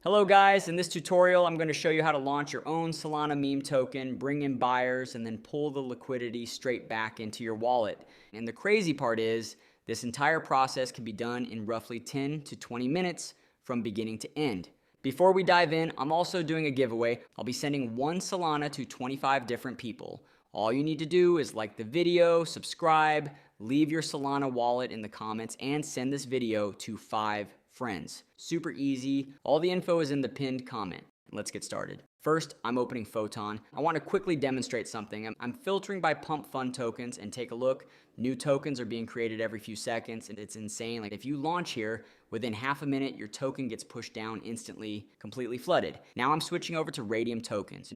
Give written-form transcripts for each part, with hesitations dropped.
Hello guys, in this tutorial I'm going to show you how to launch your own Solana meme token, bring in buyers, and then pull the liquidity straight back into your wallet. And the crazy part is, this entire process can be done in roughly 10 to 20 minutes from beginning to end. Before we dive in, I'm also doing a giveaway. I'll be sending 1 Solana to 25 different people. All you need to do is like the video, subscribe, leave your Solana wallet in the comments, and send this video to 5 friends. Super easy. All the info is in the pinned comment. Let's get started. First, I'm opening Photon. I want to quickly demonstrate something. I'm filtering by pump fund tokens, and take a look. New tokens are being created every few seconds, and it's insane. Like, if you launch here, within half a minute, your token gets pushed down instantly, completely flooded. Now I'm switching over to Radium tokens.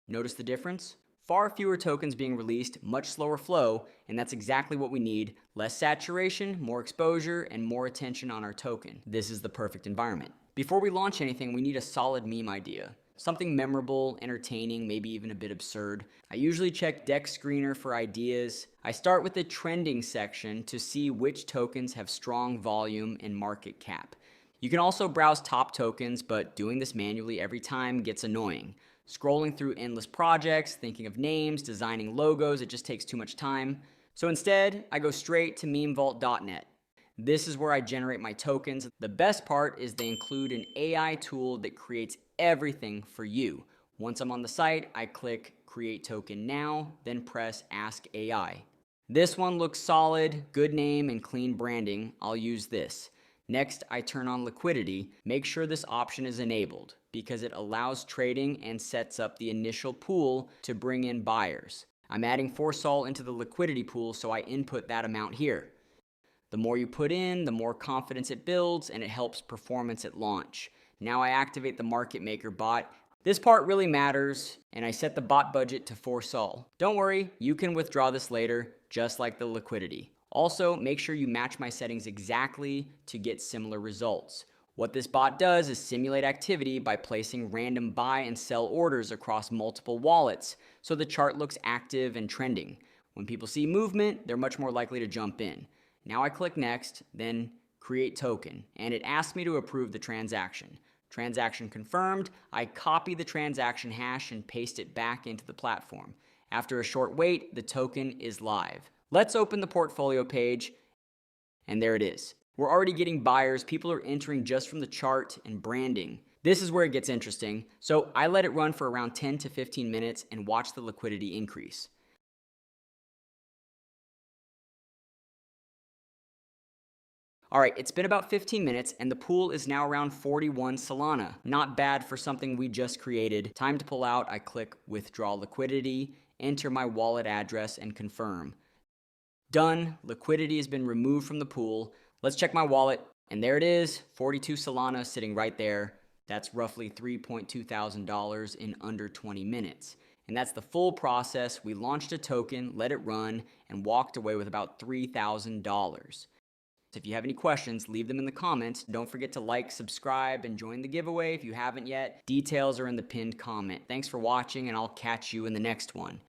Notice the difference? Far fewer tokens being released, much slower flow, and that's exactly what we need. Less saturation, more exposure, and more attention on our token. This is the perfect environment. Before we launch anything, we need a solid meme idea. Something memorable, entertaining, maybe even a bit absurd. I usually check Deck Screener for ideas. I start with the trending section to see which tokens have strong volume and market cap. You can also browse top tokens, but doing this manually every time gets annoying. Scrolling through endless projects, thinking of names, designing logos, it just takes too much time. So instead, I go straight to memevault.net. This is where I generate my tokens. The best part is they include an AI tool that creates everything for you. Once I'm on the site, I click Create Token Now, then press Ask AI. This one looks solid, good name, and clean branding. I'll use this. Next, I turn on liquidity. Make sure this option is enabled because it allows trading and sets up the initial pool to bring in buyers. I'm adding 4 sol into the liquidity pool, so I input that amount here. The more you put in, the more confidence it builds, and it helps performance at launch. Now I activate the market maker bot. This part really matters, and I set the bot budget to 4 sol. Don't worry, you can withdraw this later, just like the liquidity. Also, make sure you match my settings exactly to get similar results. What this bot does is simulate activity by placing random buy and sell orders across multiple wallets, so the chart looks active and trending. When people see movement, they're much more likely to jump in. Now I click Next, then Create Token, and it asks me to approve the transaction. Transaction confirmed. I copy the transaction hash and paste it back into the platform. After a short wait, the token is live. Let's open the portfolio page, and there it is. We're already getting buyers. People are entering just from the chart and branding. This is where it gets interesting. So I let it run for around 10 to 15 minutes and watch the liquidity increase. All right, it's been about 15 minutes and the pool is now around 41 Solana. Not bad for something we just created. Time to pull out. I click Withdraw Liquidity, enter my wallet address, and confirm. Done. Liquidity has been removed from the pool. Let's check my wallet, and there it is, 42 Solana sitting right there. That's roughly $3,200 in under 20 minutes. And that's the full process. We launched a token, let it run, and walked away with about $3,000. If you have any questions, leave them in the comments. Don't forget to like, subscribe, and join the giveaway if you haven't yet. Details are in the pinned comment. Thanks for watching, and I'll catch you in the next one.